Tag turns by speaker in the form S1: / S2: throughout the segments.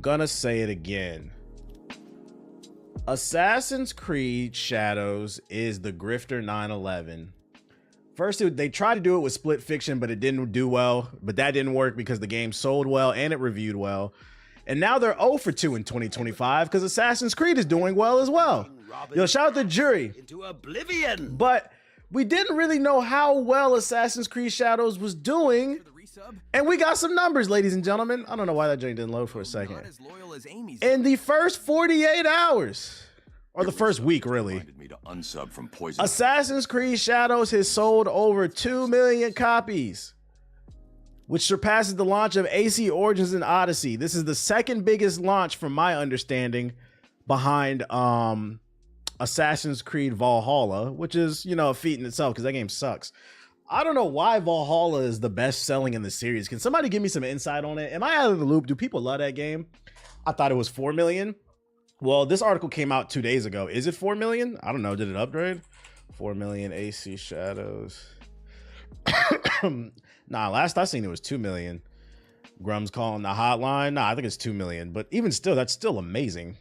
S1: Gonna say it again. Assassin's Creed Shadows is the Grifter 911. First, they tried to do it with Split Fiction, but it didn't do well. But that didn't work because the game sold well and it reviewed well. And now they're 0 for 2 in 2025 because Assassin's Creed is doing well as well. Yo, shout out to Jury.
S2: Into oblivion.
S1: But we didn't really know how well Assassin's Creed Shadows was doing. And we got some numbers, ladies and gentlemen. I don't know why that joint didn't load for a second. In the first 48 hours, or the first week, really, Assassin's Creed Shadows has sold over 2 million copies, which surpasses the launch of AC Origins and Odyssey. This is the second biggest launch, from my understanding, behind Assassin's Creed Valhalla, which is, you know, a feat in itself because that game sucks. I don't know why Valhalla is the best selling in the series. Can somebody give me some insight on it? Am I out of the loop? Do people love that game? I thought it was 4 million. Well, this article came out 2 days ago. Is it 4 million? I don't know. Did it upgrade? 4 million AC Shadows. Nah, last I seen it was 2 million. Grum's calling the hotline. Nah, I think it's 2 million. But even still, that's still amazing.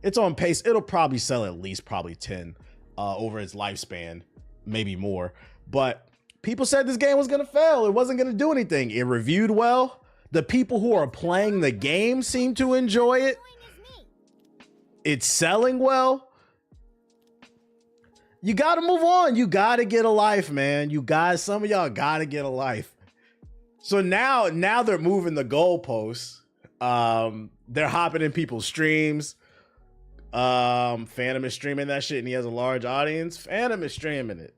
S1: It's on pace. It'll probably sell at least probably 10 over its lifespan, maybe more. But people said this game was going to fail. It wasn't going to do anything. It reviewed well. The people who are playing the game seem to enjoy it. It's selling well. You got to move on. You got to get a life, man. You guys, some of y'all got to get a life. So now they're moving the goalposts. They're hopping in people's streams. Phantom is streaming that shit and he has a large audience. Phantom is streaming it.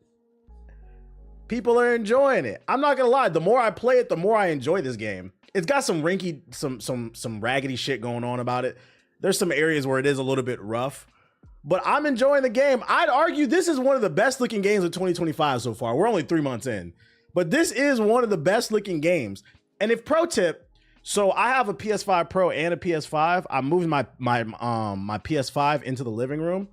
S1: People are enjoying it. I'm not gonna lie. The more I play it, the more I enjoy this game. It's got some rinky, some raggedy shit going on about it. There's some areas where it is a little bit rough, but I'm enjoying the game. I'd argue this is one of the best looking games of 2025 so far. We're only 3 months in, but this is one of the best looking games. And if pro tip, so I have a PS5 Pro and a PS5. I'm moving my PS5 into the living room.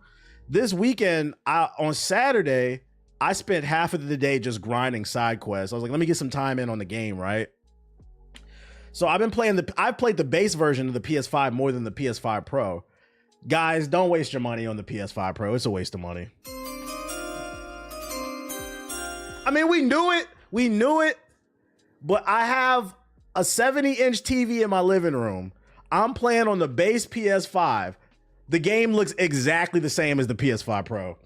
S1: This weekend, on Saturday, I spent half of the day just grinding side quests. I was like, let me get some time in on the game, right? So I've played the base version of the PS5 more than the PS5 Pro. Guys, don't waste your money on the PS5 Pro. It's a waste of money. I mean, we knew it, but I have a 70-inch TV in my living room. I'm playing on the base PS5. The game looks exactly the same as the PS5 Pro.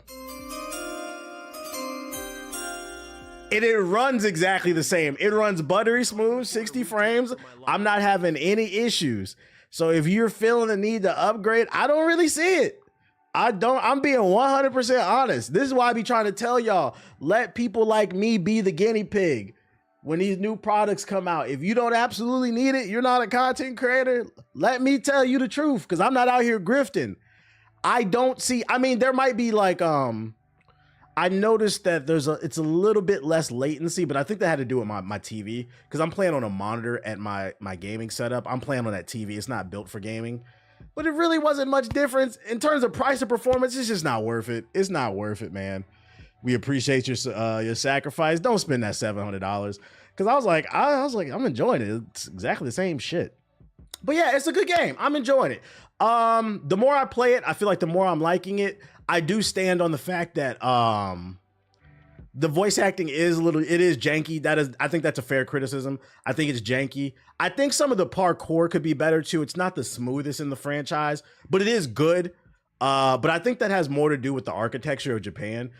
S1: And it runs exactly the same. It runs buttery smooth, 60 frames. I'm not having any issues. So if you're feeling the need to upgrade, I don't really see it. I'm being 100% honest. This is why I be trying to tell y'all, let people like me be the guinea pig when these new products come out. If you don't absolutely need it, you're not a content creator, let me tell you the truth, because I'm not out here grifting. I don't see, I mean, there might be like, I noticed that it's a little bit less latency, but I think that had to do with my TV, because I'm playing on a monitor at my gaming setup. I'm playing on that TV. It's not built for gaming, but it really wasn't much difference in terms of price and performance. It's just not worth it. It's not worth it, man. We appreciate your sacrifice. Don't spend that $700, because I was like, I'm enjoying it. It's exactly the same shit. But yeah, it's a good game. I'm enjoying it. The more I play it, I feel like the more I'm liking it. I do stand on the fact that the voice acting is it is janky. I think that's a fair criticism. I think it's janky. I think some of the parkour could be better too. It's not the smoothest in the franchise, but it is good. But I think that has more to do with the architecture of Japan.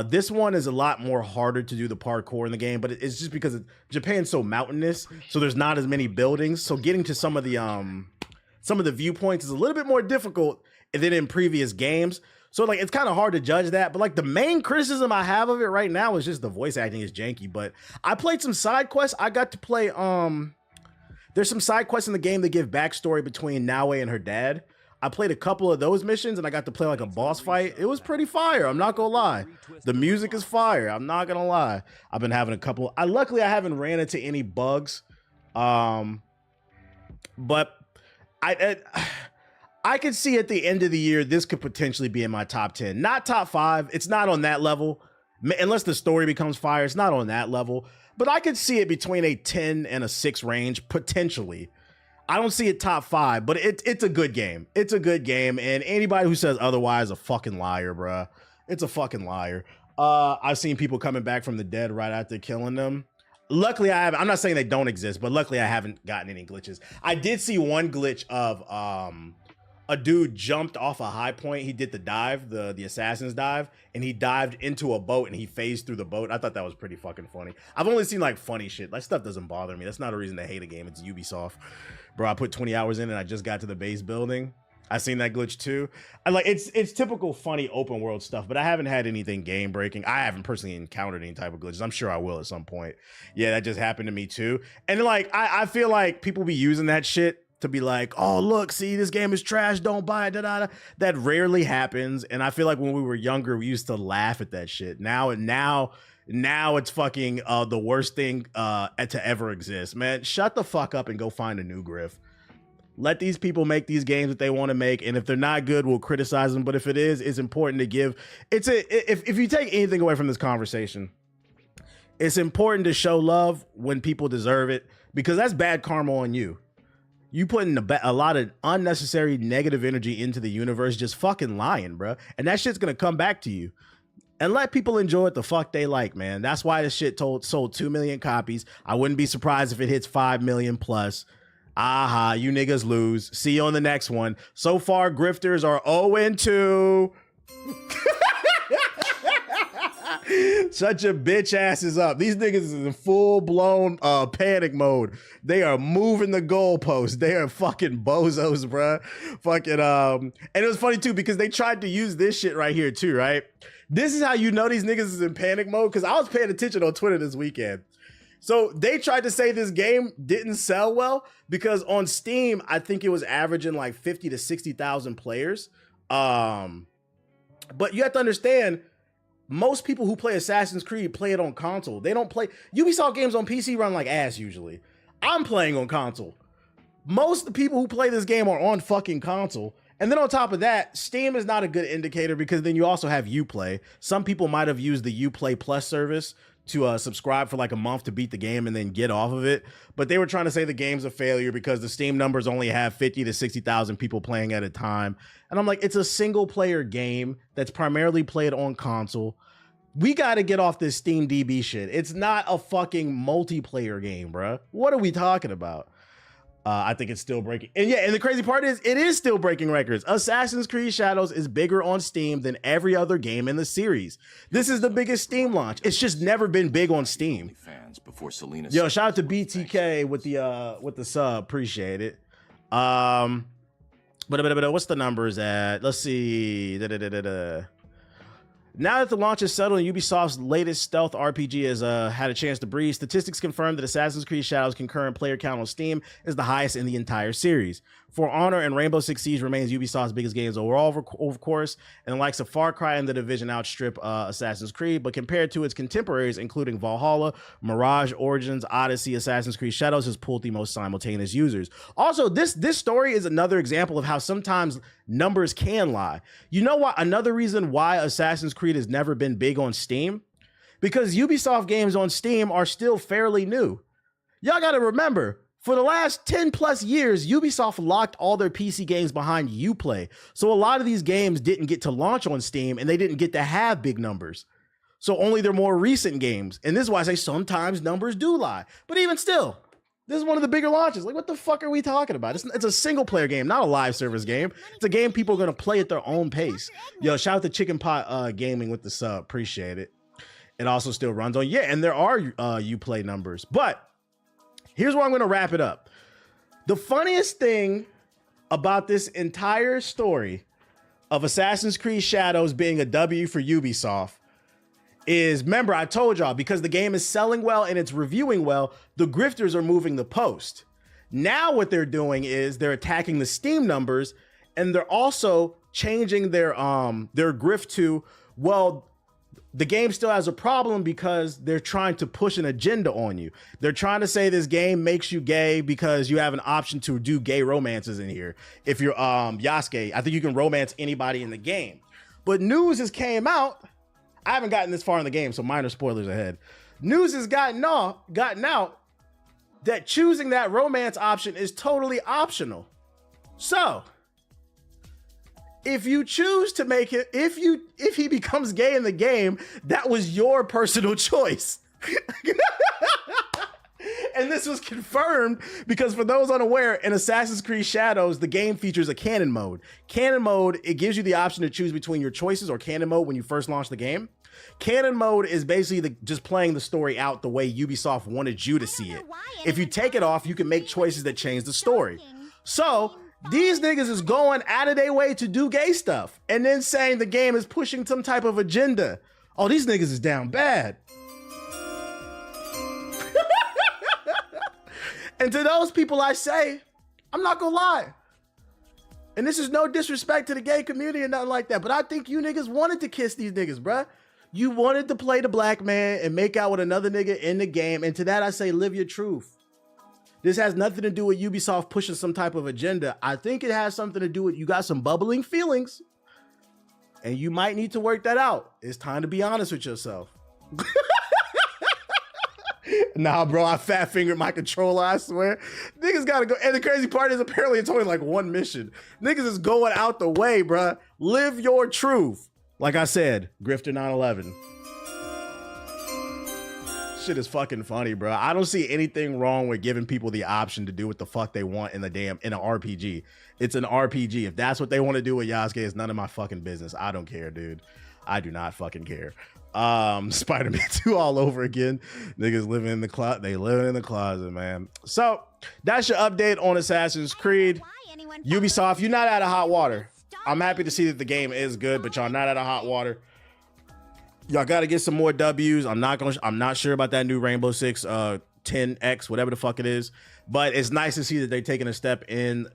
S1: This one is a lot more harder to do the parkour in the game, but it's just because Japan's so mountainous, so there's not as many buildings. So getting to some of the viewpoints is a little bit more difficult than in previous games. So like, it's kind of hard to judge that, but like the main criticism I have of it right now is just the voice acting is janky. But I played some side quests. I got to play, there's some side quests in the game that give backstory between Naoe and her dad. I played a couple of those missions and I got to play like a boss fight. It was pretty fire. I'm not gonna lie. The music is fire. I'm not gonna lie. I've been having a couple, luckily I haven't ran into any bugs. But I could see at the end of the year, this could potentially be in my top 10, not top 5. It's not on that level. Unless the story becomes fire, it's not on that level, but I could see it between a 10 and a 6 range, potentially. I don't see it top 5, but it's a good game. It's a good game, and anybody who says otherwise is a fucking liar, bruh. It's a fucking liar. I've seen people coming back from the dead right after killing them. Luckily, I'm not saying they don't exist, but luckily I haven't gotten any glitches. I did see one glitch of a dude jumped off a high point. He did the dive, the assassin's dive, and he dived into a boat and he phased through the boat. I thought that was pretty fucking funny. I've only seen like funny shit. That stuff doesn't bother me. That's not a reason to hate a game. It's Ubisoft. Bro, I put 20 hours in and I just got to the base building. I seen that glitch too. I like it's typical funny open world stuff, but I haven't had anything game breaking. I haven't personally encountered any type of glitches. I'm sure I will at some point. Yeah, that just happened to me too. And like I feel like people be using that shit to be like, oh look, see, this game is trash, don't buy it. Da, da, da. That rarely happens. And I feel like when we were younger, we used to laugh at that shit. Now it's fucking the worst thing to ever exist. Man, shut the fuck up and go find a new Griff. Let these people make these games that they want to make, and if they're not good, we'll criticize them. But if it is, it's important to give. If you take anything away from this conversation, it's important to show love when people deserve it, because that's bad karma on you. You putting a lot of unnecessary negative energy into the universe, just fucking lying, bro, and that shit's gonna come back to you. And let people enjoy what the fuck they like, man. That's why this shit sold 2 million copies. I wouldn't be surprised if it hits 5 million plus. Aha, you niggas lose. See you on the next one. So far, grifters are 0-2. Shut your bitch asses up. These niggas is in full-blown panic mode. They are moving the goalposts. They are fucking bozos, bruh. Fucking, and it was funny, too, because they tried to use this shit right here, too, right? This is how you know these niggas is in panic mode, because I was paying attention on Twitter this weekend. So they tried to say this game didn't sell well because on Steam, I think it was averaging like 50 to 60,000 players. But you have to understand, most people who play Assassin's Creed play it on console. They don't play Ubisoft games on PC run like ass usually. I'm playing on console. Most of the people who play this game are on fucking console. And then on top of that, Steam is not a good indicator because then you also have Uplay. Some people might have used the Uplay Plus service to subscribe for like a month to beat the game and then get off of it. But they were trying to say the game's a failure because the Steam numbers only have 50 to 60,000 people playing at a time. And I'm like, it's a single player game that's primarily played on console. We got to get off this Steam DB shit. It's not a fucking multiplayer game, bruh. What are we talking about? I think it's still breaking. And yeah, and the crazy part is it is still breaking records. Assassin's Creed Shadows is bigger on Steam than every other game in the series. This is the biggest Steam launch. It's just never been big on Steam.
S2: Fans before Selena.
S1: Yo, shout out to BTK with the sub. Appreciate it. But what's the numbers at? Let's see. Now that the launch is settled and Ubisoft's latest stealth RPG has had a chance to breathe, statistics confirm that Assassin's Creed Shadows' concurrent player count on Steam is the highest in the entire series. For Honor and Rainbow Six Siege remains Ubisoft's biggest games overall, of course, and the likes of Far Cry and The Division outstrip Assassin's Creed, but compared to its contemporaries, including Valhalla, Mirage, Origins, Odyssey, Assassin's Creed Shadows has pulled the most simultaneous users. Also, this story is another example of how sometimes numbers can lie. You know what? Another reason why Assassin's Creed has never been big on Steam? Because Ubisoft games on Steam are still fairly new. Y'all gotta remember, for the last 10 plus years, Ubisoft locked all their PC games behind Uplay. So a lot of these games didn't get to launch on Steam and they didn't get to have big numbers. So only their more recent games. And this is why I say sometimes numbers do lie. But even still, this is one of the bigger launches. Like, what the fuck are we talking about? It's a single player game, not a live service game. It's a game people are going to play at their own pace. Yo, shout out to Chicken Pot Gaming with the sub. Appreciate it. It also still runs on. Yeah, and there are Uplay numbers. But here's where I'm going to wrap it up. The funniest thing about this entire story of Assassin's Creed Shadows being a W for Ubisoft is, remember, I told y'all, because the game is selling well and it's reviewing well, the grifters are moving the post. Now what they're doing is they're attacking the Steam numbers, and they're also changing their grift to, well, the game still has a problem because they're trying to push an agenda on you. They're trying to say this game makes you gay because you have an option to do gay romances in here. If you're Yasuke, I think you can romance anybody in the game. But news has came out. I haven't gotten this far in the game, so minor spoilers ahead. News has gotten out that choosing that romance option is totally optional. So, if you choose to make it, if he becomes gay in the game, that was your personal choice. And this was confirmed because for those unaware, in Assassin's Creed Shadows, the game features a canon mode. Canon mode, it gives you the option to choose between your choices or canon mode when you first launch the game. Canon mode is basically just playing the story out the way Ubisoft wanted you to see it. If you take it off, you can make choices that change the story. So these niggas is going out of their way to do gay stuff and then saying the game is pushing some type of agenda. Oh, these niggas is down bad. And to those people I say, I'm not gonna lie. And this is no disrespect to the gay community or nothing like that, but I think you niggas wanted to kiss these niggas, bruh. You wanted to play the black man and make out with another nigga in the game. And to that I say, live your truth. This has nothing to do with Ubisoft pushing some type of agenda. I think it has something to do with you got some bubbling feelings and you might need to work that out. It's time to be honest with yourself. Nah, bro, I fat fingered my controller, I swear. Niggas gotta go. And the crazy part is apparently it's only like one mission. Niggas is going out the way, bruh. Live your truth. Like I said, Grifter 911. Shit is fucking funny, bro. I don't see anything wrong with giving people the option to do what the fuck they want in an RPG. It's an RPG. If that's what they want to do with Yasuke, it's none of my fucking business. I don't care, dude. I do not fucking care. Spider-Man 2 all over again. Niggas living in the closet. They living in the closet, man. So that's your update on Assassin's Creed. Ubisoft, you're not out of hot water. I'm happy to see that the game is good, but y'all not out of hot water. Y'all got to get some more W's. I'm not sure about that new Rainbow Six 10X, whatever the fuck it is, but it's nice to see that they're taking a step in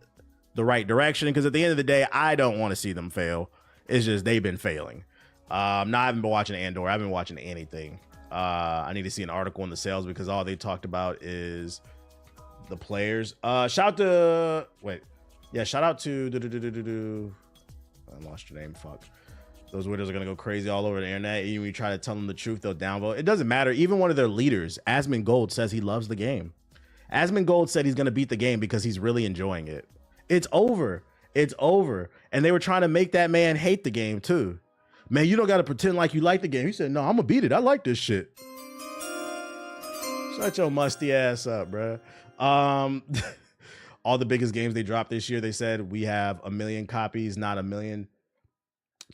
S1: the right direction, because at the end of the day, I don't want to see them fail. It's just they've been failing. I haven't been watching Andor. I haven't been watching anything. I need to see an article in the sales because all they talked about is the players. Shout out to I lost your name. Fuck. Those widows are gonna go crazy all over the internet. Even when you try to tell them the truth, they'll downvote. It doesn't matter. Even one of their leaders, Asmongold, says he loves the game. Asmongold said he's gonna beat the game because he's really enjoying it. It's over. It's over. And they were trying to make that man hate the game too. Man, you don't got to pretend like you like the game. He said, no, I'm going to beat it. I like this shit. Shut your musty ass up, bro. All the biggest games they dropped this year, they said we have 1 million copies, not 2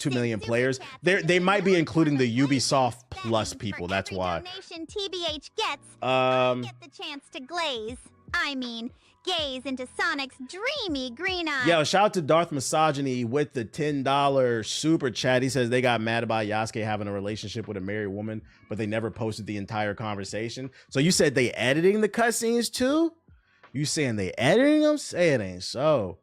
S1: million players. They might be including the Ubisoft Plus people. That's why.
S2: TBH gets, get the chance to gaze into Sonic's dreamy green eyes.
S1: Yo, shout out to Darth Misogyny with the $10 super chat. He says they got mad about Yasuke having a relationship with a married woman, but they never posted the entire conversation. So you said they editing the cutscenes too? You saying they editing them? Say it ain't so.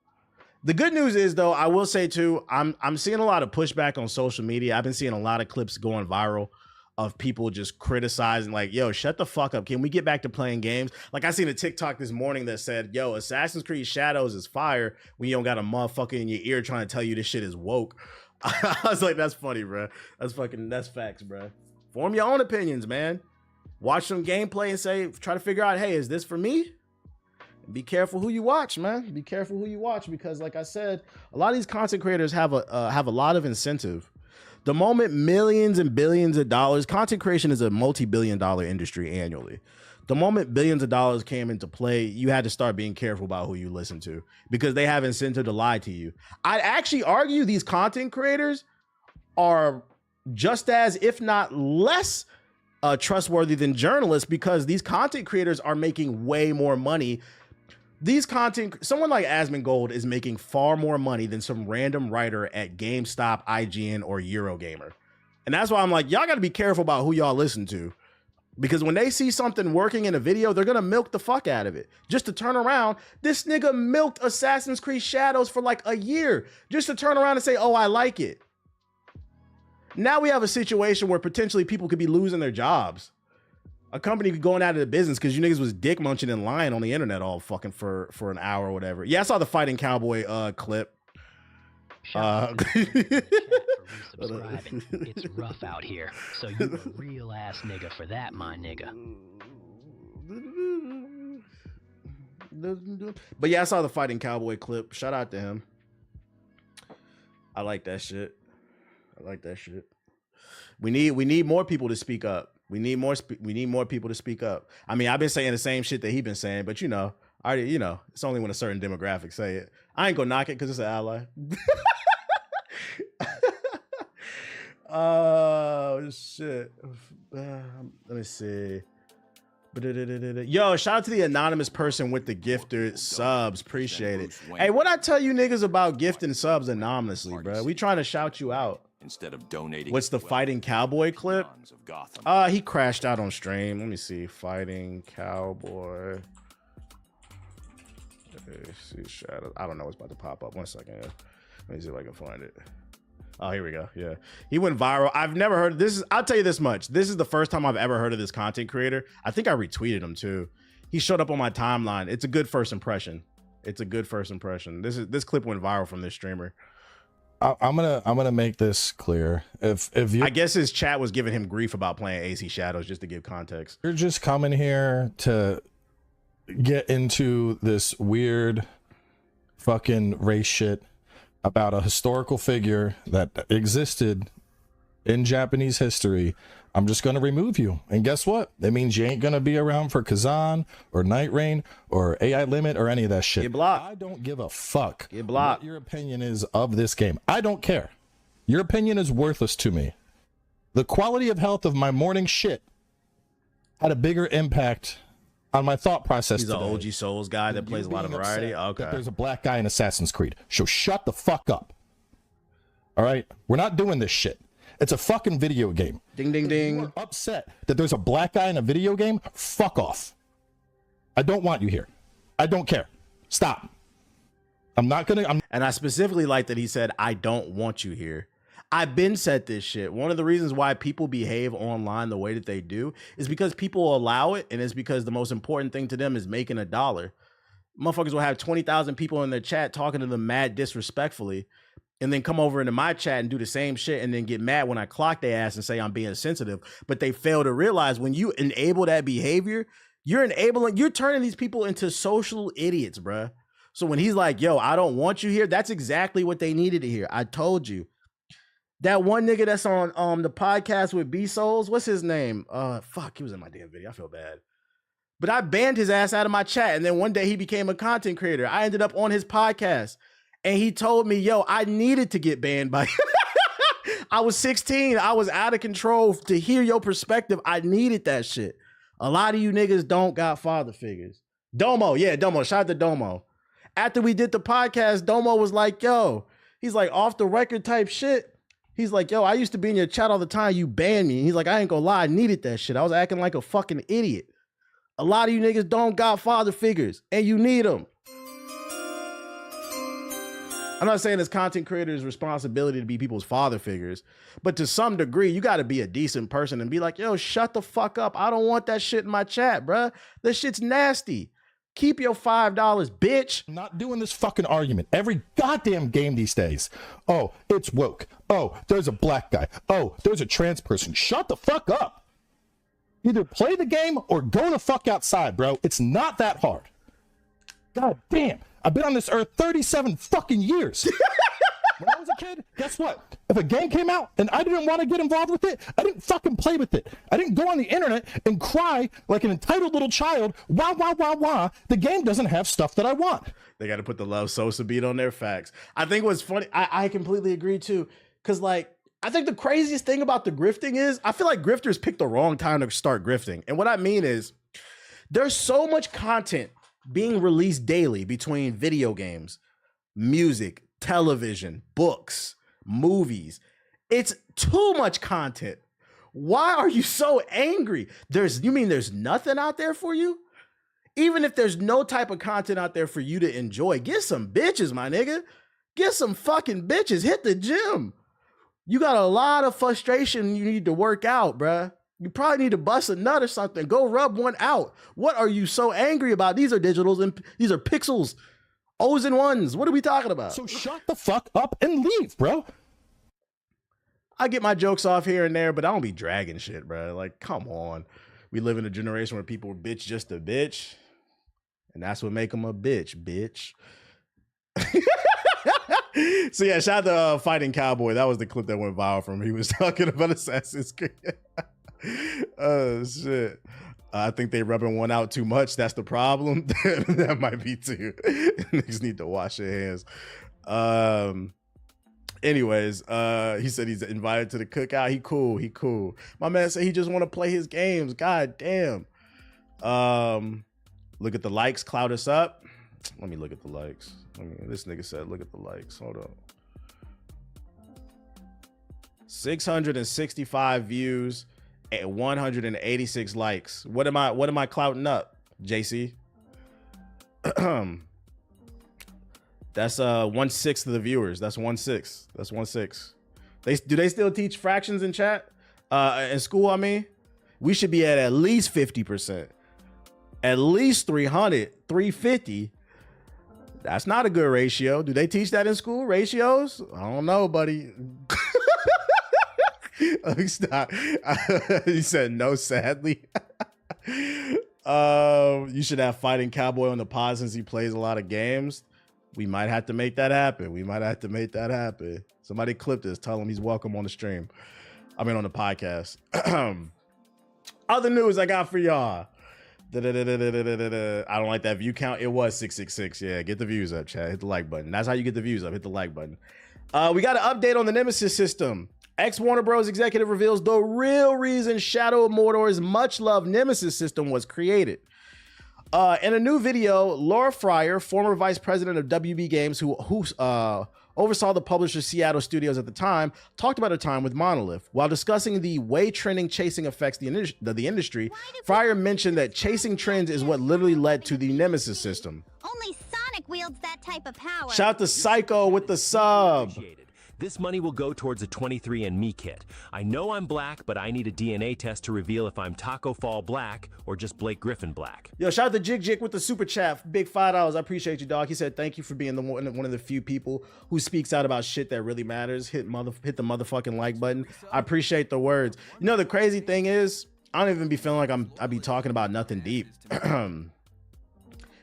S1: The good news is, though, I will say too, I'm seeing a lot of pushback on social media. I've been seeing a lot of clips going viral of people just criticizing, like, yo, shut the fuck up. Can we get back to playing games? Like, I seen a TikTok this morning that said, yo, Assassin's Creed Shadows is fire when you don't got a motherfucker in your ear trying to tell you this shit is woke. I was like, that's funny, bro. That's facts, bro. Form your own opinions, man. Watch some gameplay and try to figure out, hey, is this for me? Be careful who you watch, man. Be careful who you watch, because like I said, a lot of these content creators have a lot of incentive. The moment millions and billions of dollars, content creation is a multi-billion-dollar industry annually. The moment billions of dollars came into play, you had to start being careful about who you listen to, because they have incentive to lie to you. I'd actually argue these content creators are just as, if not less, trustworthy than journalists, because these content creators are making way more money. Someone like Asmongold is making far more money than some random writer at GameStop, IGN, or Eurogamer. And that's why I'm like, y'all got to be careful about who y'all listen to, because when they see something working in a video, they're going to milk the fuck out of it just to turn around. This nigga milked Assassin's Creed Shadows for like a year just to turn around and say, oh, I like it. Now we have a situation where potentially people could be losing their jobs. A company going out of the business because you niggas was dick munching and lying on the internet all fucking for an hour or whatever. Yeah, I saw the Fighting Cowboy clip.
S3: It's rough out here, so you a real ass nigga for that, my nigga.
S1: But yeah, I saw the Fighting Cowboy clip. Shout out to him. I like that shit. We need more people to speak up. We need more people to speak up. I mean, I've been saying the same shit that he's been saying, but it's only when a certain demographic say it. I ain't gonna knock it because it's an ally. Oh shit. Let me see. Yo, shout out to the anonymous person with the gifted subs. Appreciate it. Hey, what I tell you niggas about gifting subs anonymously, bro? We trying to shout you out.
S4: Instead of donating.
S1: What's the Fighting Cowboy clip? He crashed out on stream. Let me see. Fighting Cowboy. See shadow. I don't know what's about to pop up. 1 second. Let me see if I can find it. Oh, here we go. Yeah, he went viral. I've never heard of this. I'll tell you this much. This is the first time I've ever heard of this content creator. I think I retweeted him too. He showed up on my timeline. It's a good first impression. This clip went viral from this streamer.
S5: I'm gonna make this clear. If you,
S1: I guess his chat was giving him grief about playing AC Shadows, just to give context.
S5: You're just coming here to get into this weird fucking race shit about a historical figure that existed in Japanese history. I'm just going to remove you. And guess what? That means you ain't going to be around for Kazan or Night Rain or AI Limit or any of that shit.
S1: Get blocked.
S5: I don't give a fuck
S1: Get blocked.
S5: what your opinion is of this game. I don't care. Your opinion is worthless to me. The quality of health of my morning shit had a bigger impact on my thought process.
S1: He's an OG Souls guy that plays a lot of variety. Okay.
S5: There's a black guy in Assassin's Creed. So shut the fuck up. All right? We're not doing this shit. It's a fucking video game.
S1: Ding, ding, ding.
S5: If you're upset that there's a black guy in a video game, fuck off. I don't want you here. I don't care. Stop. I'm not gonna.
S1: And I specifically like that he said, I don't want you here. I've been said this shit. One of the reasons why people behave online the way that they do is because people allow it, and it's because the most important thing to them is making $1. Motherfuckers will have 20,000 people in their chat talking to them mad disrespectfully, and then come over into my chat and do the same shit and then get mad when I clock their ass and say I'm being sensitive. But they fail to realize when you enable that behavior, you're turning these people into social idiots, bruh. So when he's like, yo, I don't want you here, that's exactly what they needed to hear. I told you. That one nigga that's on the podcast with B Souls, what's his name? Fuck, he was in my damn video. I feel bad. But I banned his ass out of my chat, and then one day he became a content creator. I ended up on his podcast, and he told me, yo, I needed to get banned by I was 16. I was out of control. To hear your perspective, I needed that shit. A lot of you niggas don't got father figures. Domo, yeah, Domo. Shout out to Domo. After we did the podcast, Domo was like, yo, he's like off the record type shit. He's like, yo, I used to be in your chat all the time. You banned me. He's like, I ain't gonna lie. I needed that shit. I was acting like a fucking idiot. A lot of you niggas don't got father figures, and you need them. I'm not saying it's content creators' responsibility to be people's father figures, but to some degree, you got to be a decent person and be like, yo, shut the fuck up. I don't want that shit in my chat, bruh. That shit's nasty. Keep your $5, bitch.
S5: I'm not doing this fucking argument. Every goddamn game these days. Oh, it's woke. Oh, there's a black guy. Oh, there's a trans person. Shut the fuck up. Either play the game or go the fuck outside, bro. It's not that hard. God damn. I've been on this earth 37 fucking years. When I was a kid, guess what? If a game came out and I didn't want to get involved with it, I didn't fucking play with it. I didn't go on the internet and cry like an entitled little child. Wah, wah, wah, wah. The game doesn't have stuff that I want.
S1: They got to put the Love Sosa beat on their facts. I think what's funny, I completely agree too. Because like, I think the craziest thing about the grifting is I feel like grifters picked the wrong time to start grifting. And what I mean is there's so much content being released daily between video games, music, television, books, movies. It's too much content. Why are you so angry? You mean there's nothing out there for you? Even if there's no type of content out there for you to enjoy, get some bitches, my nigga. Get some fucking bitches. Hit the gym. You got a lot of frustration you need to work out, bruh. You probably need to bust a nut or something. Go rub one out. What are you so angry about? These are digitals and these are pixels. O's and ones. What are we talking about?
S5: So shut the fuck up and leave, bro.
S1: I get my jokes off here and there, but I don't be dragging shit, bro. Like, come on. We live in a generation where people bitch just a bitch. And that's what make him a bitch. So yeah, shout out to Fighting Cowboy. That was the clip that went viral from him. He was talking about Assassin's Creed. Oh shit. I think they rubbing one out too much. That's the problem. That might be too. Niggas need to wash their hands. Anyways, he said he's invited to the cookout. He cool. My man said he just want to play his games. God damn. Look at the likes, cloud us up. Let me look at the likes. This nigga said, look at the likes. Hold on. 665 views and 186 likes. What am I clouting up, JC? That's 1/6 of the viewers. That's 1/6. That's 1/6. Do they still teach fractions in chat? In school, I mean? We should be at least 50%. At least 300, 350. That's not a good ratio. Do they teach that in school? Ratios? I don't know, buddy. Stop. He said no, sadly. You should have Fighting Cowboy on the pod since he plays a lot of games. We might have to make that happen. Somebody clip this. Tell him he's welcome on the stream. I mean, on the podcast. Other news I got for y'all. I don't like that view count. It was 666. Yeah, get the views up, chat. Hit the like button. That's how you get the views up. Hit the like button. We got an update on the Nemesis system. Ex-Warner Bros. Executive reveals the real reason Shadow of Mordor's much-loved Nemesis system was created. In a new video, Laura Fryer, former vice president of WB Games, who oversaw the publisher's Seattle studios at the time, talked about her time with Monolith. While discussing the way trending chasing affects the industry, Fryer mentioned that chasing trends is what literally led to the Nemesis system.
S2: Only Sonic wields that type of power.
S1: Shout out to Psycho with the sub.
S4: This money will go towards a 23andMe kit. I know I'm black, but I need a DNA test to reveal if I'm Taco Fall black or just Blake Griffin black.
S1: Yo, shout out to Jig with the super chat. Big $5. I appreciate you, dog. He said, thank you for being one of the few people who speaks out about shit that really matters. Hit the motherfucking like button. I appreciate the words. You know, the crazy thing is, I don't even be feeling like I be talking about nothing deep.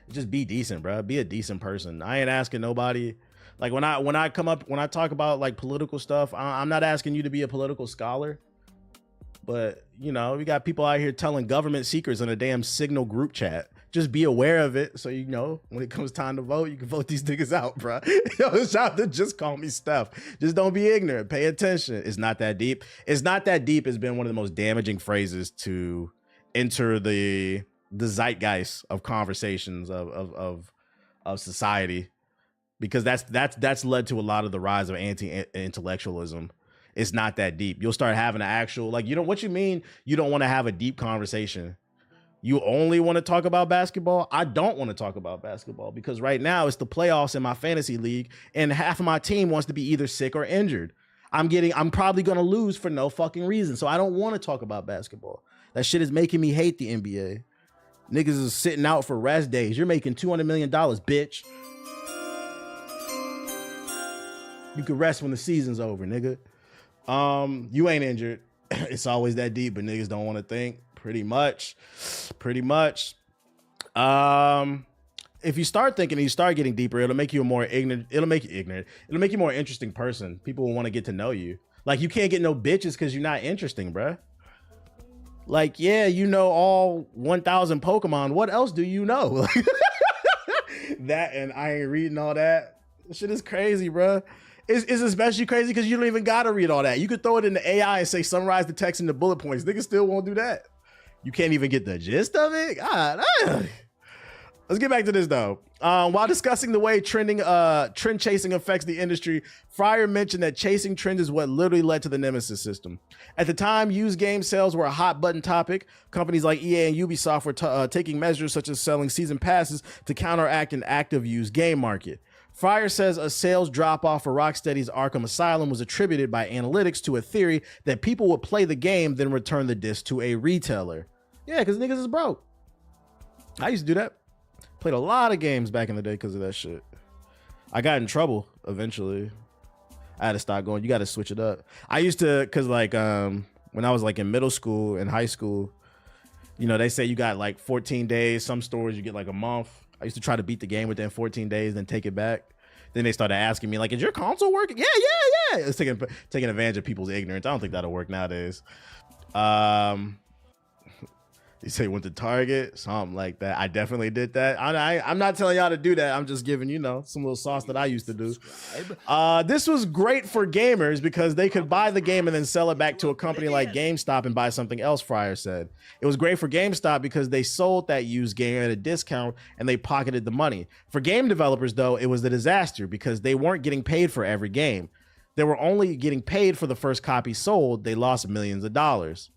S1: Just be decent, bro. Be a decent person. I ain't asking nobody. Like when I talk about like political stuff, I'm not asking you to be a political scholar, but you know, we got people out here telling government secrets in a damn Signal group chat. Just be aware of it, so you know when it comes time to vote, you can vote these niggas out, bro. Yo, shout out to Just Call Me Steph. Just don't be ignorant. Pay attention. It's not that deep. It's not that deep has been one of the most damaging phrases to enter the zeitgeist of conversations of society. Because that's led to a lot of the rise of anti-intellectualism. It's not that deep. You'll start having an actual, like, what you mean you don't want to have a deep conversation? You only want to talk about basketball? I don't want to talk about basketball because right now it's the playoffs in my fantasy league and half of my team wants to be either sick or injured. I'm probably going to lose for no fucking reason. So I don't want to talk about basketball. That shit is making me hate the NBA. Niggas is sitting out for rest days. You're making $200 million, bitch. You can rest when the season's over, nigga. You ain't injured. It's always that deep, but niggas don't want to think. Pretty much. If you start thinking and you start getting deeper, it'll make you a more ignorant. It'll make you a more interesting person. People will want to get to know you. Like, you can't get no bitches because you're not interesting, bruh. Like, yeah, you know all 1,000 Pokemon. What else do you know? That, and I ain't reading all that. This shit is crazy, bruh. It's especially crazy because you don't even gotta read all that. You could throw it in the AI and say summarize the text into bullet points. Niggas still won't do that. You can't even get the gist of it. God, let's get back to this though. While discussing the way trend chasing affects the industry, Fryer mentioned that chasing trends is what literally led to the Nemesis system. At the time, used game sales were a hot button topic. Companies like EA and Ubisoft were taking measures such as selling season passes to counteract an active used game market. Fryer says a sales drop-off for Rocksteady's Arkham Asylum was attributed by analytics to a theory that people would play the game, then return the disc to a retailer. Yeah, because niggas is broke. I used to do that. Played a lot of games back in the day because of that shit. I got in trouble eventually. I had to stop going. You got to switch it up. I used to, because like when I was like in middle school and high school, you know, they say you got like 14 days. Some stores you get like a month. I used to try to beat the game within 14 days, then take it back. Then they started asking me, like, is your console working? Yeah. It's taking advantage of people's ignorance. I don't think that'll work nowadays. You say went to Target, something like that. I definitely did that. I'm not telling y'all to do that. I'm just giving, you know, some little sauce that I used to do. This was great for gamers because they could buy the game and then sell it back to a company like GameStop and buy something else, Fryer said. It was great for GameStop because they sold that used game at a discount and they pocketed the money. For game developers, though, it was a disaster because they weren't getting paid for every game. They were only getting paid for the first copy sold. They lost millions of dollars.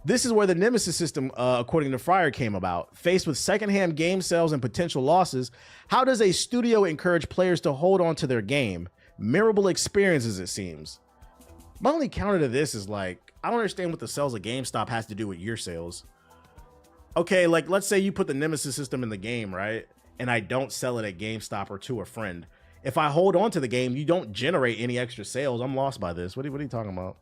S1: This is where the Nemesis system, according to Fryer, came about. Faced with secondhand game sales and potential losses, how does a studio encourage players to hold on to their game? Memorable experiences, it seems. My only counter to this is like, I don't understand what the sales of GameStop has to do with your sales. Okay, like let's say you put the Nemesis system in the game, right? And I don't sell it at GameStop or to a friend. If I hold on to the game, you don't generate any extra sales. I'm lost by this. What are you talking about?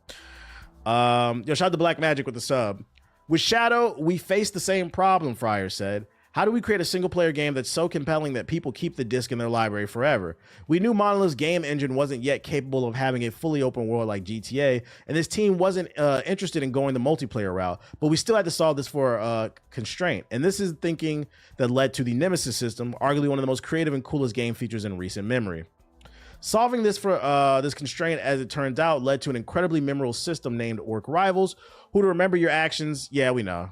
S1: Yo, shout out to Black Magic with the sub. With Shadow, we face the same problem, Fryer said. How do we create a single player game that's so compelling that people keep the disc in their library forever? We knew Monolith's game engine wasn't yet capable of having a fully open world like GTA, and this team wasn't interested in going the multiplayer route, but we still had to solve this for a constraint. And this is thinking that led to the Nemesis system, arguably one of the most creative and coolest game features in recent memory. Solving this for this constraint, as it turns out, led to an incredibly memorable system named Orc Rivals. Who to remember your actions? Yeah, we know.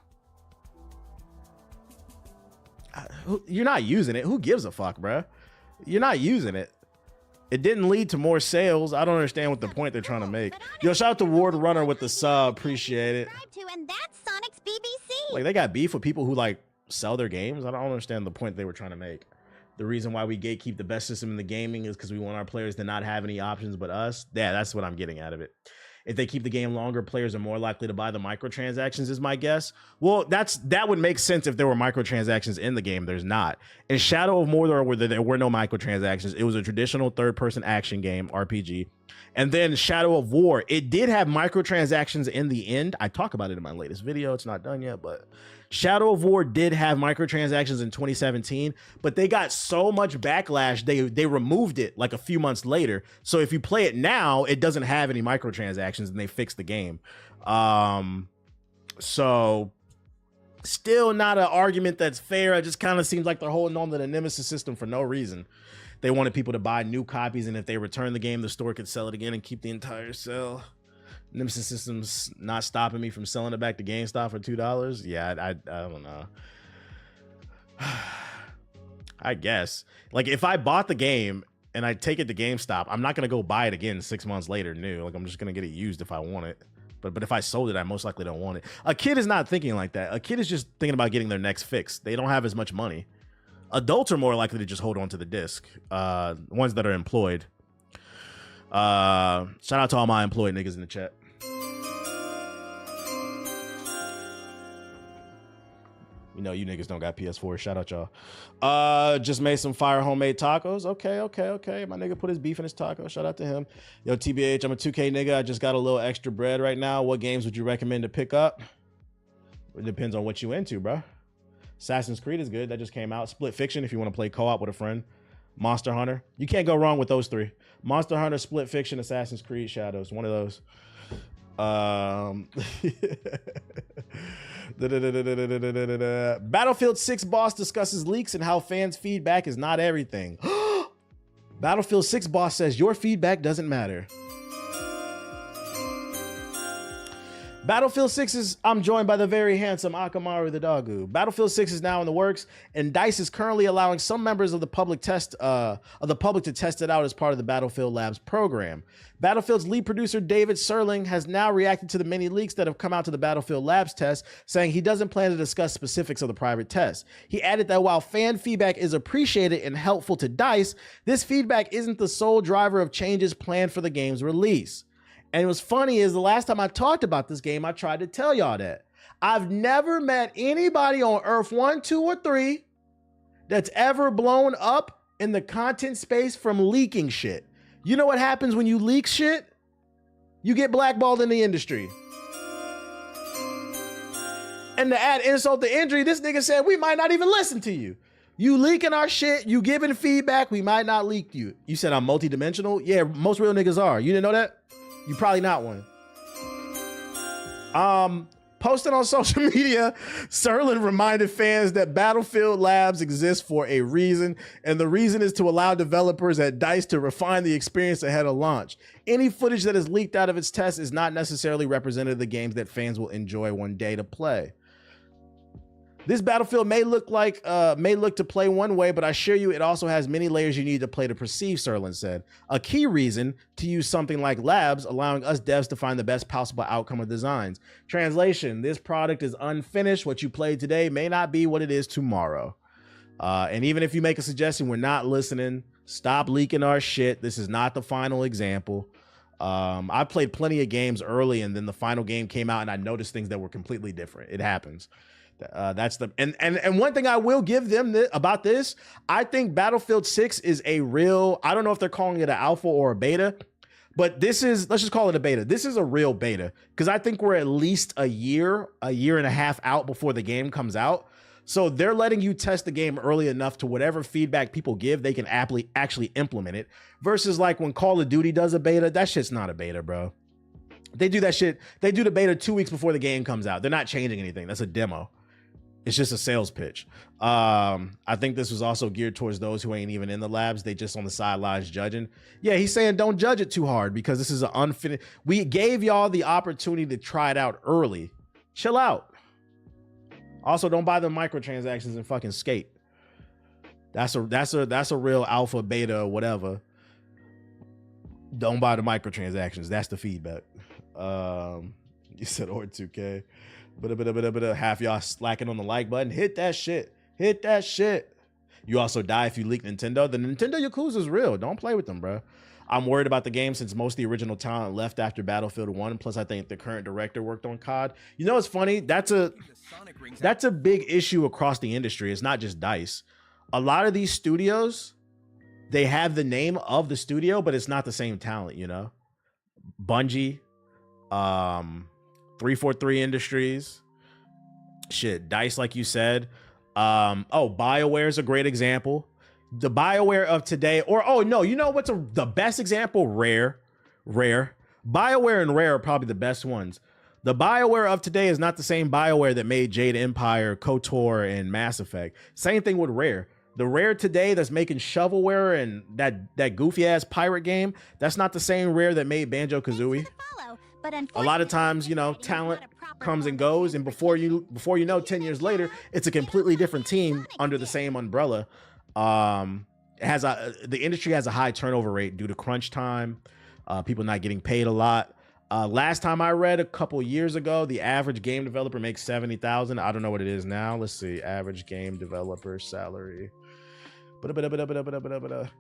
S1: You're not using it. Who gives a fuck, bruh? You're not using it. It didn't lead to more sales. I don't understand what the point they're trying to make. Yo, shout out to Ward Runner with the sub. Appreciate it.
S2: And that's Sonic's BBC.
S1: Like, they got beef with people who, like, sell their games. I don't understand the point they were trying to make. The reason why we gatekeep the best system in the gaming is because we want our players to not have any options but us. Yeah, that's what I'm getting out of it. If they keep the game longer, players are more likely to buy the microtransactions, is my guess. Well, that would make sense if there were microtransactions in the game. There's not. In Shadow of Mordor, there were no microtransactions. It was a traditional third-person action game, RPG. And then Shadow of War, it did have microtransactions in the end. I talk about it in my latest video. It's not done yet, but Shadow of War did have microtransactions in 2017, but they got so much backlash, they removed it like a few months later. So if you play it now, it doesn't have any microtransactions and they fixed the game. So still not an argument that's fair. It just kind of seems like they're holding on to the Nemesis system for no reason. They wanted people to buy new copies, and if they return the game, the store could sell it again and keep the entire sale. Nemesis system's not stopping me from selling it back to GameStop for $2. Yeah, I don't know. I guess. Like, if I bought the game and I take it to GameStop, I'm not going to go buy it again 6 months later new. Like, I'm just going to get it used if I want it. But if I sold it, I most likely don't want it. A kid is not thinking like that. A kid is just thinking about getting their next fix. They don't have as much money. Adults are more likely to just hold on to the disc. Ones that are employed. Shout out to all my employed niggas in the chat. You know, you niggas don't got PS4. Shout out y'all. Just made some fire homemade tacos. Okay. My nigga put his beef in his taco. Shout out to him. Yo, TBH, I'm a 2K nigga. I just got a little extra bread right now. What games would you recommend to pick up? It depends on what you into, bro. Assassin's Creed is good. That just came out. Split Fiction if you want to play co-op with a friend. Monster Hunter. You can't go wrong with those three. Monster Hunter, Split Fiction, Assassin's Creed, Shadows. One of those. Battlefield 6 boss discusses leaks and how fans' feedback is not everything. Battlefield 6 boss says your feedback doesn't matter. Battlefield 6 is, I'm joined by the very handsome Akamaru the Dogu. Battlefield 6 is now in the works, and DICE is currently allowing some members of the public to test it out as part of the Battlefield Labs program. Battlefield's lead producer David Serling has now reacted to the many leaks that have come out to the Battlefield Labs test, saying he doesn't plan to discuss specifics of the private test. He added that while fan feedback is appreciated and helpful to DICE, this feedback isn't the sole driver of changes planned for the game's release. And what's funny is the last time I talked about this game, I tried to tell y'all that. I've never met anybody on Earth 1, 2, or 3 that's ever blown up in the content space from leaking shit. You know what happens when you leak shit? You get blackballed in the industry. And to add insult to injury, this nigga said we might not even listen to you. You leaking our shit. You giving feedback. We might not leak you. You said I'm multidimensional. Yeah, most real niggas are. You didn't know that? You probably not one. Posted on social media, Serlin reminded fans that Battlefield Labs exists for a reason, and the reason is to allow developers at DICE to refine the experience ahead of launch. Any footage that is leaked out of its test is not necessarily representative of the games that fans will enjoy one day to play. This Battlefield may look to play one way, but I assure you it also has many layers you need to play to perceive, Serlin said. A key reason to use something like Labs, allowing us devs to find the best possible outcome of designs. Translation, this product is unfinished. What you played today may not be what it is tomorrow. And even if you make a suggestion, we're not listening. Stop leaking our shit. This is not the final example. I played plenty of games early, and then the final game came out, and I noticed things that were completely different. It happens. That's the and one thing I will give them about this, I think Battlefield 6 is a real, I don't know if they're calling it an alpha or a beta, but this is, let's just call it a beta. This is a real beta because I think we're at least a year and a half out before the game comes out. So they're letting you test the game early enough to whatever feedback people give, they can actually implement it. Versus like when Call of Duty does a beta, that shit's not a beta, bro. They do that shit. They do the beta 2 weeks before the game comes out. They're not changing anything. That's a demo. It's just a sales pitch. I think this was also geared towards those who ain't even in the labs. They just on the sidelines judging. Yeah, he's saying don't judge it too hard because this is an unfinished. We gave y'all the opportunity to try it out early. Chill out. Also, don't buy the microtransactions and fucking skate. That's a real alpha, beta, or whatever. Don't buy the microtransactions. That's the feedback. You said or 2K. But half y'all slacking on the like button. Hit that shit. Hit that shit. You also die if you leak Nintendo. The Nintendo Yakuza is real. Don't play with them, bro. I'm worried about the game since most of the original talent left after Battlefield 1. Plus, I think the current director worked on COD. You know what's funny? That's a big issue across the industry. It's not just DICE. A lot of these studios, they have the name of the studio, but it's not the same talent, you know? Bungie, 343 Industries, shit, DICE, like you said. BioWare is a great example. The BioWare of today, you know what's the best example? Rare. BioWare and Rare are probably the best ones. The BioWare of today is not the same BioWare that made Jade Empire, KOTOR, and Mass Effect. Same thing with Rare. The Rare today that's making shovelware and that goofy ass pirate game, that's not the same Rare that made Banjo-Kazooie. A lot of times, you know, talent comes and goes, and before you know, 10 years later, it's a completely different team under the same umbrella. The industry has a high turnover rate due to crunch time, people not getting paid a lot. Last time I read, a couple years ago, the average game developer makes $70,000. I don't know what it is now. Let's see, average game developer salary.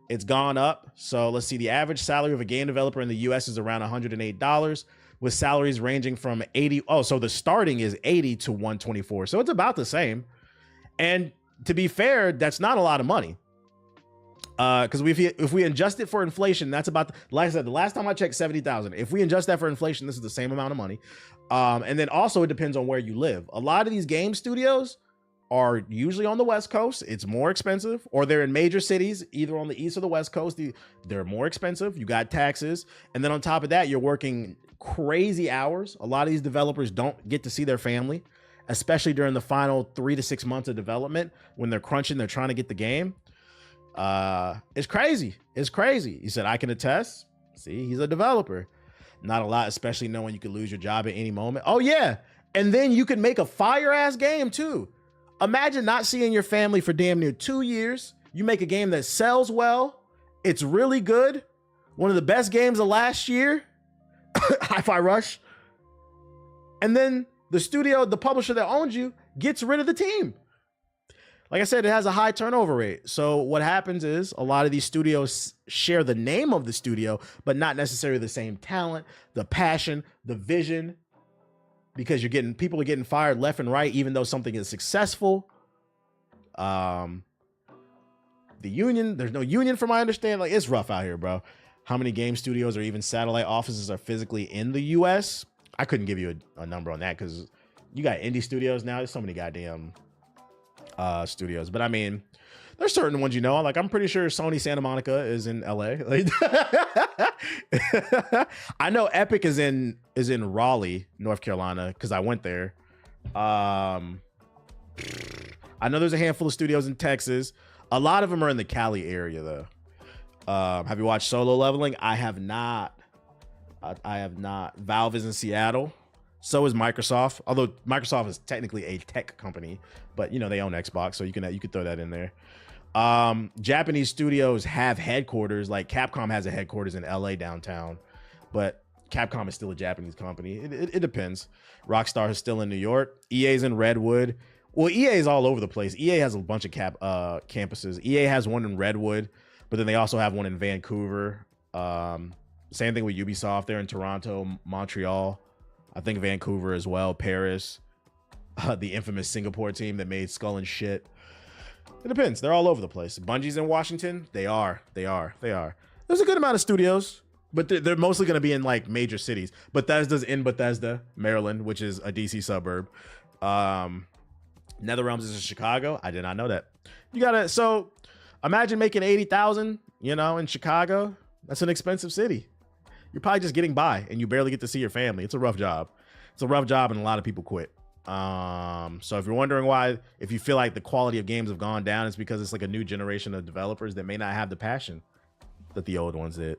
S1: It's gone up. So let's see, the average salary of a game developer in the US is around $108, with salaries ranging from 80. Oh, so the starting is 80 to 124. So it's about the same. And to be fair, that's not a lot of money. Because if we adjust it for inflation, that's about, like I said, the last time I checked, 70,000. If we adjust that for inflation, this is the same amount of money. And then also it depends on where you live. A lot of these game studios are usually on the West Coast. It's more expensive, or they're in major cities, either on the East or the West Coast. They're more expensive. You got taxes. And then on top of that, you're working crazy hours. A lot of these developers don't get to see their family, especially during the final 3 to 6 months of development when they're crunching, they're trying to get the game. It's crazy. It's crazy. He said, I can attest. See, he's a developer. Not a lot, especially knowing you could lose your job at any moment. Oh yeah. And then you could make a fire ass game too. Imagine not seeing your family for damn near 2 years. You make a game that sells well. It's really good. One of the best games of last year. Hi-Fi Rush. And then the studio, the publisher that owns you, gets rid of the team. Like I said, it has a high turnover rate. So what happens is a lot of these studios share the name of the studio, but not necessarily the same talent, the passion, the vision, because people are getting fired left and right, even though something is successful. The union, there's no union from my understanding. Like, it's rough out here, bro. How many game studios or even satellite offices are physically in the US? I couldn't give you a number on that because you got indie studios now. There's so many goddamn studios. But I mean, There's certain ones, you know, like I'm pretty sure Sony Santa Monica is in LA. Like, I know Epic is in Raleigh, North Carolina, because I went there. I know there's a handful of studios in Texas. A lot of them are in the Cali area, though. Have you watched Solo Leveling? I have not. I have not. Valve is in Seattle. So is Microsoft. Although Microsoft is technically a tech company, but you know they own Xbox, so you could throw that in there. Japanese studios have headquarters. Like Capcom has a headquarters in LA downtown, but Capcom is still a Japanese company. It depends. Rockstar is still in New York. EA's in Redwood. Well, EA is all over the place. EA has a bunch of campuses. EA has one in Redwood, but then they also have one in Vancouver. Same thing with Ubisoft. They're in Toronto, Montreal, I think Vancouver as well, Paris, the infamous Singapore team that made Skull and shit. It depends. They're all over the place. Bungie's in Washington. They are. There's a good amount of studios, but they're mostly going to be in like major cities. Bethesda's in Bethesda, Maryland, which is a DC suburb. NetherRealms is in Chicago. I did not know that. So imagine making 80,000, you know, in Chicago. That's an expensive city. You're probably just getting by and you barely get to see your family. It's a rough job. It's a rough job and a lot of people quit. So if you're wondering why, if you feel like the quality of games have gone down, it's because it's like a new generation of developers that may not have the passion that the old ones did.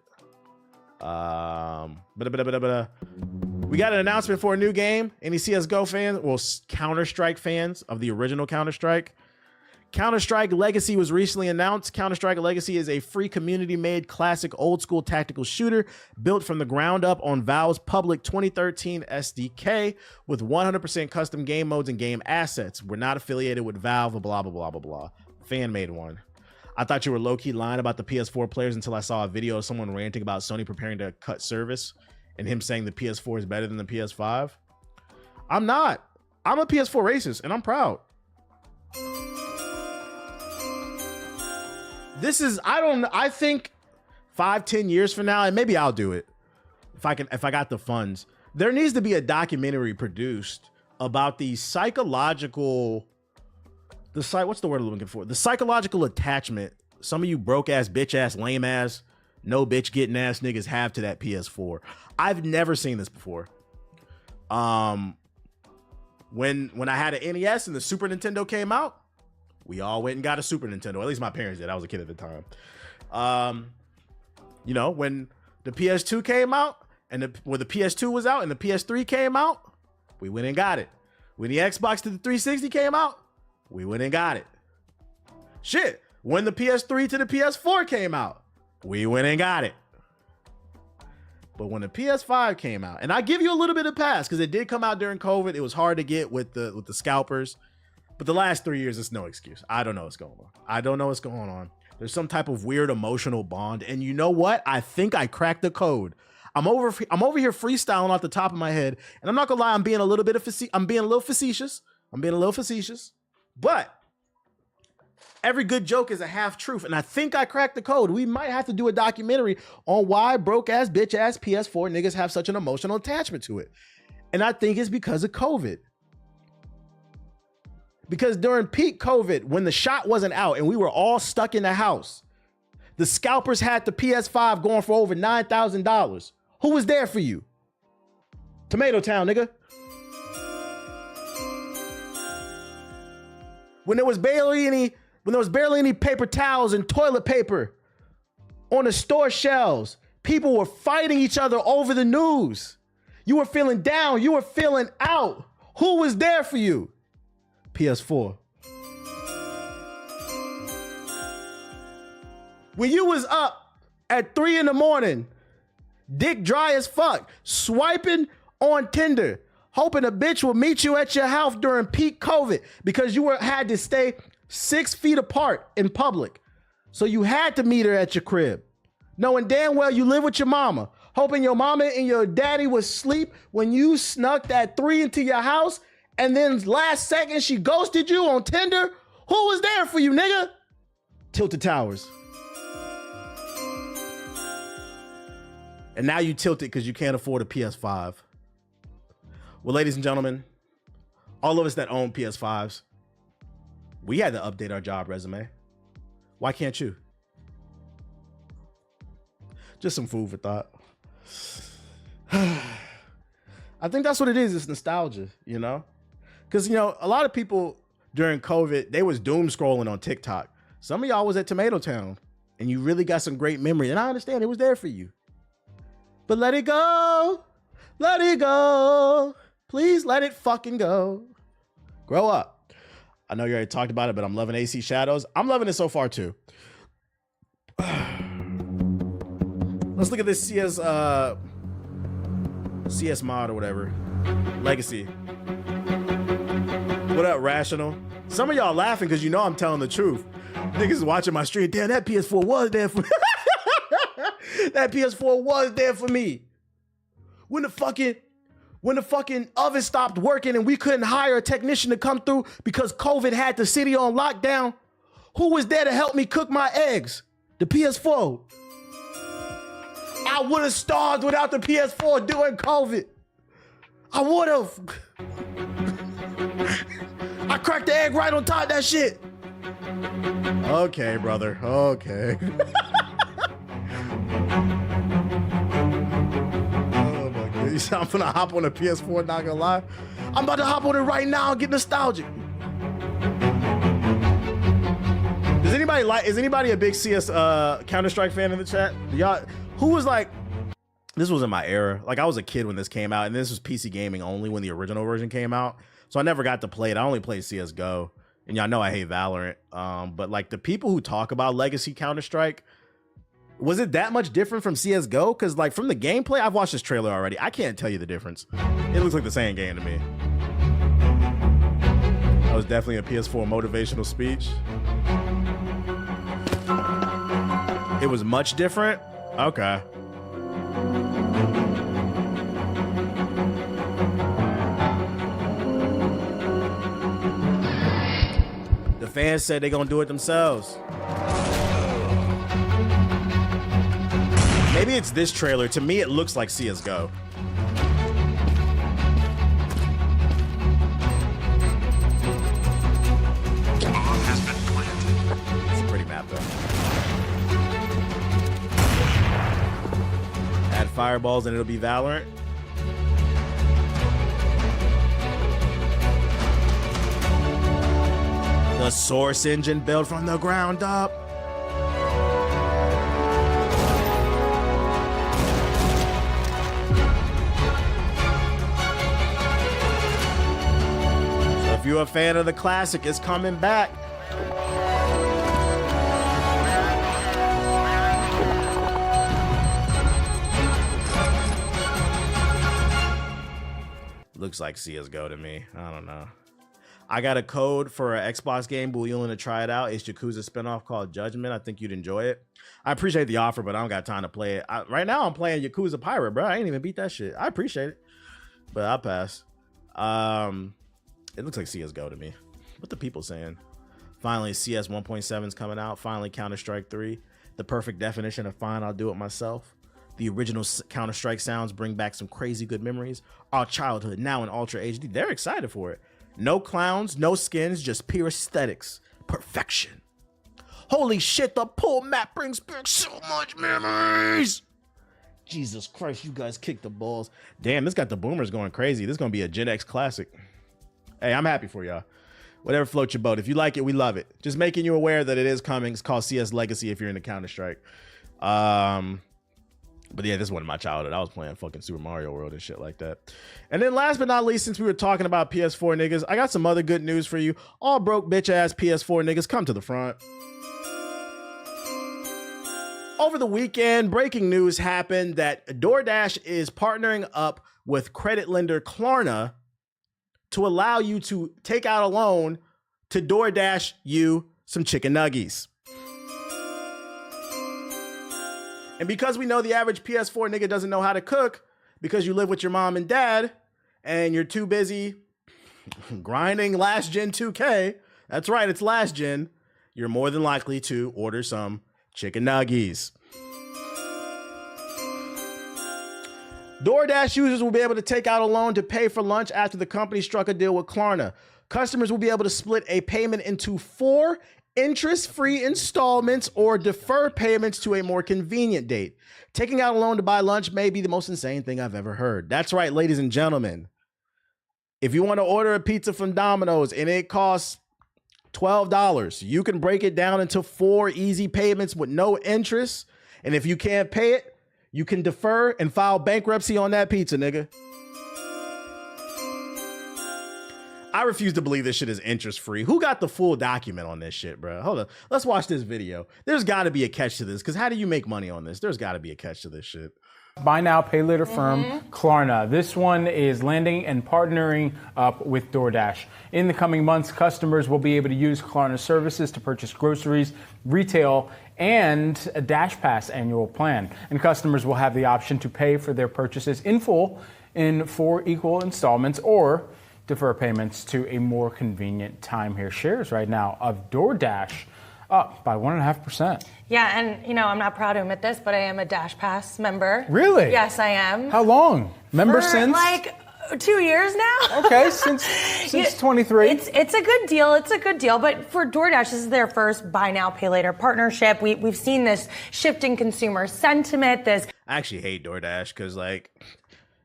S1: We got an announcement for a new game. Any CSGO fans, well, Counter-Strike fans of the original Counter-Strike. Counter-Strike Legacy was recently announced. Counter-Strike Legacy is a free community-made classic old-school tactical shooter built from the ground up on Valve's public 2013 SDK with 100% custom game modes and game assets. We're not affiliated with Valve, blah, blah, blah, blah, blah. Fan-made one. I thought you were low-key lying about the PS4 players until I saw a video of someone ranting about Sony preparing to cut service and him saying the PS4 is better than the PS5. I'm not. I'm a PS4 racist, and I'm proud. I think 5-10 years from now, and maybe I'll do it if I got the funds. There needs to be a documentary produced about the psychological, what's the word I'm looking for? The psychological attachment some of you broke ass, bitch ass, lame ass, no bitch getting ass niggas have to that PS4. I've never seen this before. When I had an NES and the Super Nintendo came out, we all went and got a Super Nintendo. At least my parents did. I was a kid at the time. You know, when the PS2 came out and when the PS2 was out and the PS3 came out, we went and got it. When the Xbox to the 360 came out, we went and got it. Shit, when the PS3 to the PS4 came out, we went and got it. But when the PS5 came out, and I give you a little bit of pass because it did come out during COVID, it was hard to get with the scalpers. But the last 3 years, it's no excuse. I don't know what's going on. I don't know what's going on. There's some type of weird emotional bond. And you know what? I think I cracked the code. I'm over here freestyling off the top of my head. And I'm not gonna lie, I'm being a little facetious. But every good joke is a half truth. And I think I cracked the code. We might have to do a documentary on why broke ass, bitch ass PS4 niggas have such an emotional attachment to it. And I think it's because of COVID. Because during peak COVID, when the shot wasn't out and we were all stuck in the house, the scalpers had the PS5 going for over $9,000. Who was there for you? Tomato Town, nigga. When there was barely any paper towels and toilet paper on the store shelves, people were fighting each other over the news. You were feeling down, you were feeling out. Who was there for you? PS4. When you was up at 3 a.m, dick dry as fuck, swiping on Tinder, hoping a bitch will meet you at your house during peak COVID because you had to stay 6 feet apart in public. So you had to meet her at your crib, knowing damn well you live with your mama, hoping your mama and your daddy would sleep when you snuck that 3 into your house. And then last second, she ghosted you on Tinder. Who was there for you, nigga? Tilted Towers. And now you tilted because you can't afford a PS5. Well, ladies and gentlemen, all of us that own PS5s, we had to update our job resume. Why can't you? Just some food for thought. I think that's what it is. It's nostalgia, you know? Because, you know, a lot of people during COVID, they was doom scrolling on TikTok. Some of y'all was at Tomato Town and you really got some great memories. And I understand it was there for you. But let it go. Let it go. Please let it fucking go. Grow up. I know you already talked about it, but I'm loving AC Shadows. I'm loving it so far too. Let's look at this CS mod or whatever. Legacy. What up, Rational? Some of y'all laughing because you know I'm telling the truth. Niggas is watching my stream. Damn, that PS4 was there for me. That PS4 was there for me. When the fucking oven stopped working and we couldn't hire a technician to come through because COVID had the city on lockdown, who was there to help me cook my eggs? The PS4. I would have starved without the PS4 during COVID. I would have. I cracked the egg right on top of that shit. Okay, brother. Okay. Oh my goodness. I'm gonna hop on the PS4, not gonna lie. I'm about to hop on it right now and get nostalgic. Is anybody a big CS Counter-Strike fan in the chat? Y'all, who was like, this was in my era. Like I was a kid when this came out and this was PC gaming only when the original version came out. So I never got to play it. I only played CSGO. And y'all know I hate Valorant. But like the people who talk about Legacy Counter-Strike, was it that much different from CSGO? Because like from the gameplay, I've watched this trailer already. I can't tell you the difference. It looks like the same game to me. That was definitely a PS4 motivational speech. It was much different? Okay. The fans said they're gonna do it themselves. Maybe it's this trailer. To me, it looks like CSGO. It's a pretty map, though. Add fireballs and it'll be Valorant. The Source engine built from the ground up. So if you're a fan of the classic, it's coming back. Looks like CSGO to me. I don't know. I got a code for an Xbox game, but willing to try it out. It's Yakuza spinoff called Judgment. I think you'd enjoy it. I appreciate the offer, but I don't got time to play it. Right now, I'm playing Yakuza Pirate, bro. I ain't even beat that shit. I appreciate it, but I'll pass. It looks like CSGO to me. What the people saying? Finally, CS 1.7 is coming out. Finally, Counter-Strike 3. The perfect definition of fine, I'll do it myself. The original Counter-Strike sounds bring back some crazy good memories. Our childhood, now in Ultra HD. They're excited for it. No clowns, no skins, just pure aesthetics. Perfection. Holy shit, the pool map brings back so much memories. Jesus Christ, you guys kicked the balls. Damn, this got the boomers going crazy. This is going to be a Gen X classic. Hey, I'm happy for y'all. Whatever floats your boat. If you like it, we love it. Just making you aware that it is coming. It's called CS Legacy if you're into Counter-Strike. But yeah, this wasn't my childhood. I was playing fucking Super Mario World and shit like that. And then last but not least, since we were talking about PS4 niggas, I got some other good news for you. All broke bitch ass PS4 niggas, come to the front. Over the weekend, breaking news happened that DoorDash is partnering up with credit lender Klarna to allow you to take out a loan to DoorDash you some chicken nuggies. And because we know the average PS4 nigga doesn't know how to cook because you live with your mom and dad and you're too busy grinding last gen 2K, that's right, it's last gen, you're more than likely to order some chicken nuggies. DoorDash users will be able to take out a loan to pay for lunch after the company struck a deal with Klarna. Customers will be able to split a payment into 4 interest-free installments, or defer payments to a more convenient date. Taking out a loan to buy lunch may be the most insane thing I've ever heard. That's right, ladies and gentlemen. If you want to order a pizza from Domino's and it costs $12, you can break it down into 4 easy payments with no interest. And if you can't pay it, you can defer and file bankruptcy on that pizza, nigga. I refuse to believe this shit is interest free. Who got the full document on this shit, bro? Hold on. Let's watch this video. There's got to be a catch to this, because how do you make money on this? There's got to be a catch to this shit.
S6: Buy now, pay later firm Klarna. This one is landing and partnering up with DoorDash. In the coming months, customers will be able to use Klarna services to purchase groceries, retail, and a Dash Pass annual plan. And customers will have the option to pay for their purchases in full in 4 equal installments or defer payments to a more convenient time. Here, shares right now of DoorDash up by 1.5%.
S7: Yeah, and you know, I'm not proud to admit this, but I am a Dash Pass member.
S6: Really?
S7: Yes, I am.
S6: How long? Member since?
S7: Like 2 years now.
S6: Okay, since 23.
S7: It's a good deal. It's a good deal. But for DoorDash, this is their first buy now, pay later partnership. We've seen this shift in consumer sentiment.
S1: I actually hate DoorDash because, like,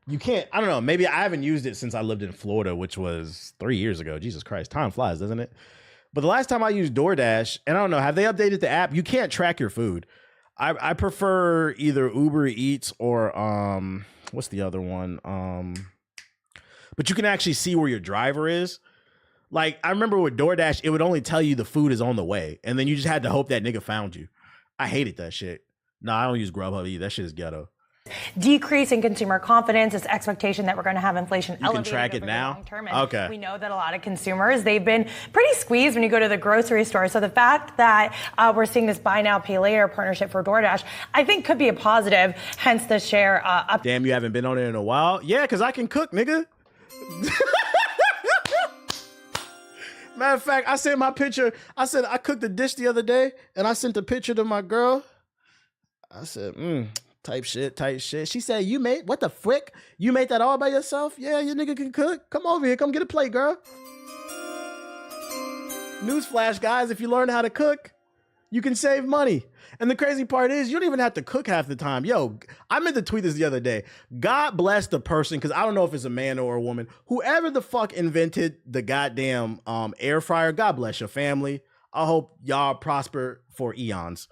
S1: you can't, I don't know, maybe I haven't used it since I lived in Florida, which was 3 years ago. Jesus Christ, time flies, doesn't it? But the last time I used DoorDash, and I don't know, have they updated the app? You can't track your food. I prefer either Uber Eats or what's the other one? But you can actually see where your driver is. Like, I remember with DoorDash, it would only tell you the food is on the way, and then you just had to hope that nigga found you. I hated that shit. No, I don't use Grubhub either. That shit is ghetto.
S7: Decrease in consumer confidence, this expectation that we're going to have inflation
S1: elevated. You can track it now?
S7: Long term.
S1: Okay.
S7: We know that a lot of consumers, they've been pretty squeezed when you go to the grocery store. So the fact that we're seeing this buy now, pay later partnership for DoorDash, I think could be a positive, hence the share up.
S1: Damn, you haven't been on it in a while? Yeah, because I can cook, nigga. Matter of fact, I sent my picture. I said I cooked a dish the other day, and I sent a picture to my girl. I said, type shit. She said, you made, what the frick? You made that all by yourself? Yeah, your nigga can cook. Come over here. Come get a plate, girl. Newsflash, guys, if you learn how to cook, you can save money. And the crazy part is, you don't even have to cook half the time. Yo, I meant to tweet this the other day. God bless the person, because I don't know if it's a man or a woman, whoever the fuck invented the goddamn air fryer. God bless your family. I hope y'all prosper for eons.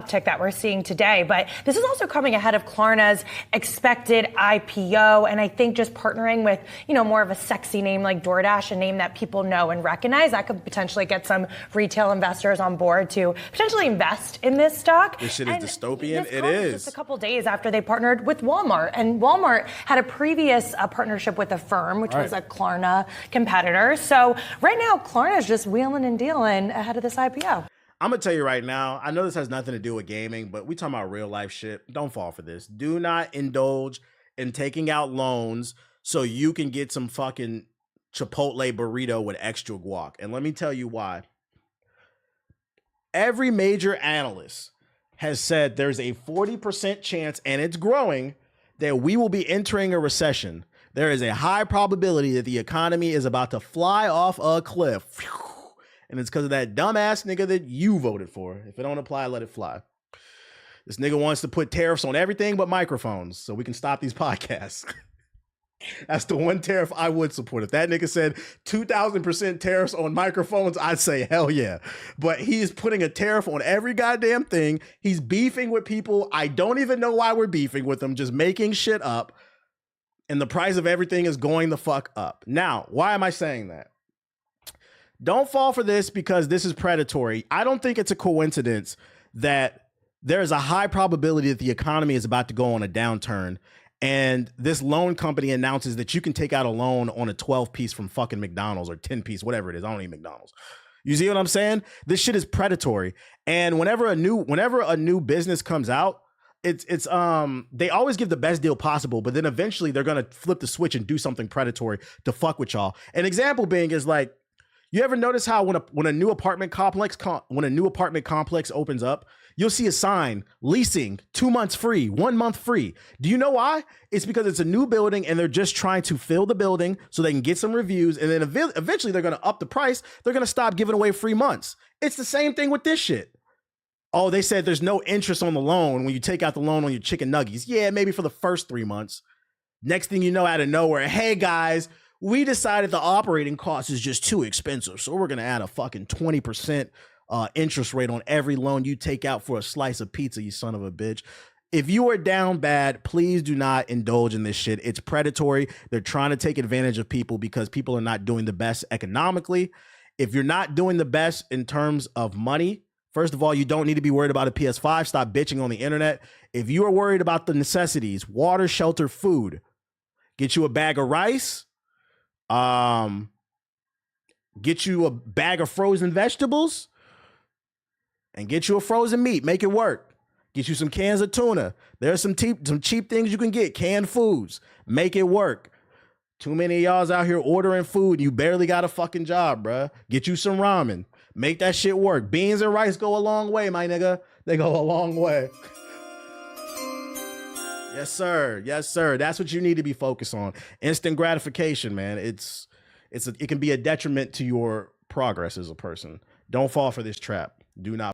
S7: Uptick that we're seeing today, but this is also coming ahead of Klarna's expected IPO, and I think just partnering with, you know, more of a sexy name like DoorDash, a name that people know and recognize, that could potentially get some retail investors on board to potentially invest in this stock.
S1: This shit is dystopian. It is.
S7: Just a couple days after they partnered with Walmart, and Walmart had a previous partnership with Affirm, which was a Klarna competitor. So right now, Klarna is just wheeling and dealing ahead of this IPO.
S1: I'm going to tell you right now, I know this has nothing to do with gaming, but we talking about real life shit. Don't fall for this. Do not indulge in taking out loans so you can get some fucking Chipotle burrito with extra guac. And let me tell you why. Every major analyst has said there's a 40% chance, and it's growing, that we will be entering a recession. There is a high probability that the economy is about to fly off a cliff. And it's because of that dumbass nigga that you voted for. If it don't apply, let it fly. This nigga wants to put tariffs on everything but microphones so we can stop these podcasts. That's the one tariff I would support. If that nigga said 2,000% tariffs on microphones, I'd say hell yeah. But he's putting a tariff on every goddamn thing. He's beefing with people. I don't even know why we're beefing with them, just making shit up. And the price of everything is going the fuck up. Now, why am I saying that? Don't fall for this because this is predatory. I don't think it's a coincidence that there's a high probability that the economy is about to go on a downturn. And this loan company announces that you can take out a loan on a 12-piece from fucking McDonald's or 10-piece, whatever it is. I don't eat McDonald's. You see what I'm saying? This shit is predatory. And whenever a new business comes out, it's they always give the best deal possible, but then eventually they're gonna flip the switch and do something predatory to fuck with y'all. An example being is like, you ever notice how when a new apartment complex opens up, you'll see a sign leasing 2 months free, 1 month free. Do you know why? It's because it's a new building and they're just trying to fill the building so they can get some reviews. And then eventually they're going to up the price. They're going to stop giving away free months. It's the same thing with this shit. Oh, they said there's no interest on the loan when you take out the loan on your chicken nuggies. Yeah, maybe for the first 3 months. Next thing you know, out of nowhere, hey guys, we decided the operating cost is just too expensive. So we're going to add a fucking 20% interest rate on every loan you take out for a slice of pizza, you son of a bitch. If you are down bad, please do not indulge in this shit. It's predatory. They're trying to take advantage of people because people are not doing the best economically. If you're not doing the best in terms of money, first of all, you don't need to be worried about a PS5. Stop bitching on the internet. If you are worried about the necessities, water, shelter, food, get you a bag of rice. Get you a bag of frozen vegetables and get you a frozen meat. Make it work. Get you some cans of tuna. There's some cheap things you can get. Canned foods. Make it work. Too many of y'all's out here ordering food and you barely got a fucking job, bruh. Get you some ramen. Make that shit work. Beans and rice go a long way, my nigga. They go a long way. Yes, sir. Yes, sir. That's what you need to be focused on. Instant gratification, man. It can be a detriment to your progress as a person. Don't fall for this trap. Do not.